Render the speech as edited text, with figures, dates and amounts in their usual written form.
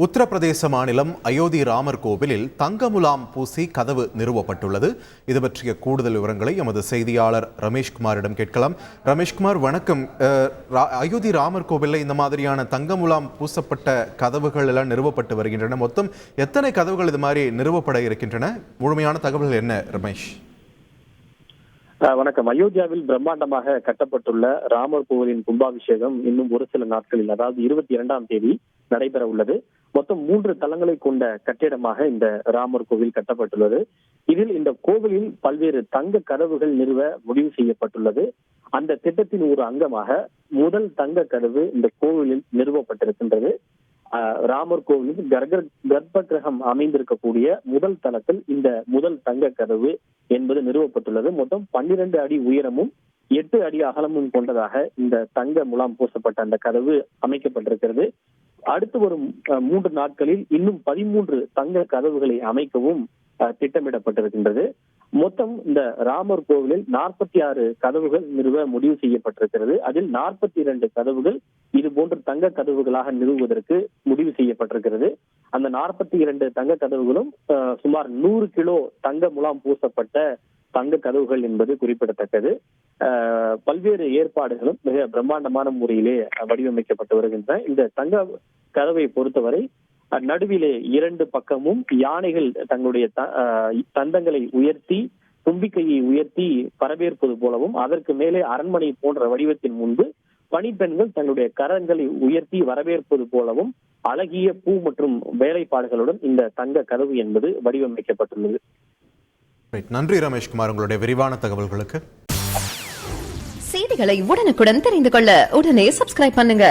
உத்தரப்பிரதேச மாநிலம் அயோத்தி ராமர் கோவிலில் தங்க முலாம் பூசி கதவு நிறுவப்பட்டுள்ளது. இது பற்றிய கூடுதல் விவரங்களை எமது செய்தியாளர் ரமேஷ்குமாரிடம் கேட்கலாம். ரமேஷ்குமார், வணக்கம். அயோத்தி ராமர் கோவிலில் இந்த மாதிரியான தங்க முலாம் பூசப்பட்ட கதவுகள் எல்லாம் நிறுவப்பட்டு வருகின்றன. மொத்தம் எத்தனை கதவுகள் இது மாதிரி நிறுவப்பட இருக்கின்றன? முழுமையான தகவல் என்ன ரமேஷ்? வணக்கம். அயோத்தியாவில் பிரம்மாண்டமாக கட்டப்பட்டுள்ள ராமர் கோவிலின் கும்பாபிஷேகம் இன்னும் ஒரு சில நாட்களில், அதாவது 22ஆம் தேதி நடைபெற உள்ளது. மொத்தம் 3 தளங்களை கொண்ட கட்டிடமாக இந்த ராமர் கோவில் கட்டப்பட்டுள்ளது. இதில் இந்த கோவிலில் பல்வேறு தங்க கதவுகள் நிறுவ முடிவு செய்யப்பட்டுள்ளது. அந்த திட்டத்தின் ஒரு அங்கமாக முதல் தங்க கதவு இந்த கோவிலில் நிறுவப்பட்டிருக்கின்றது. ராமர் கோவிலில் கர்ப்ப கிரகம் அமைந்திருக்கக்கூடிய முதல் தளத்தில் இந்த முதல் தங்க கதவு என்பது நிறுவப்பட்டுள்ளது. மொத்தம் 12 அடி உயரமும் 8 அடி அகலமும் கொண்டதாக இந்த தங்க முலாம் பூசப்பட்ட அந்த கதவு அமைக்கப்பட்டிருக்கிறது. அடுத்து வரும் 3 நாட்களில் இன்னும் 13 தங்க கதவுகளை அமைக்கவும் திட்டமிடப்பட்டிருக்கின்றது. மொத்தம் இந்த ராமர் கோவிலில் 46 கதவுகள் நிறுவ முடிவு செய்யப்பட்டிருக்கிறது. அதில் 42 கதவுகள் இது போன்ற தங்க கதவுகளாக நிறுவுவதற்கு முடிவு செய்யப்பட்டிருக்கிறது. அந்த 42 தங்க கதவுகளும் சுமார் 100 கிலோ தங்க முலாம் பூசப்பட்ட தங்க கதவுகள் என்பது குறிப்பிடத்தக்கது. பல்வேறு ஏற்பாடுகளும் மிக பிரம்மாண்டமான முறையிலே வடிவமைக்கப்பட்டு வருகின்றன. இந்த தங்க கதவை பொறுத்தவரை நடுவிலே 2 பக்கமும் யானைகள் தங்களுடைய தந்தங்களை உயர்த்தி தும்பிக்கையை உயர்த்தி வரவேற்பது போலவும், அதற்கு மேலே அரண்மனை போன்ற வடிவத்தின் முன்பு பணிப்பெண்கள் தங்களுடைய கரங்களை உயர்த்தி வரவேற்பது போலவும் அழகிய பூ மற்றும் வேலைப்பாடுகளுடன் இந்த தங்க கதவு என்பது வடிவமைக்கப்பட்டுள்ளது. நன்றி ரமேஷ்குமார், உங்களுடைய விரிவான தகவல்களுக்கு. செய்திகளை உடனுக்குடன் தெரிந்து கொள்ள உடனே சப்ஸ்கிரைப் பண்ணுங்க.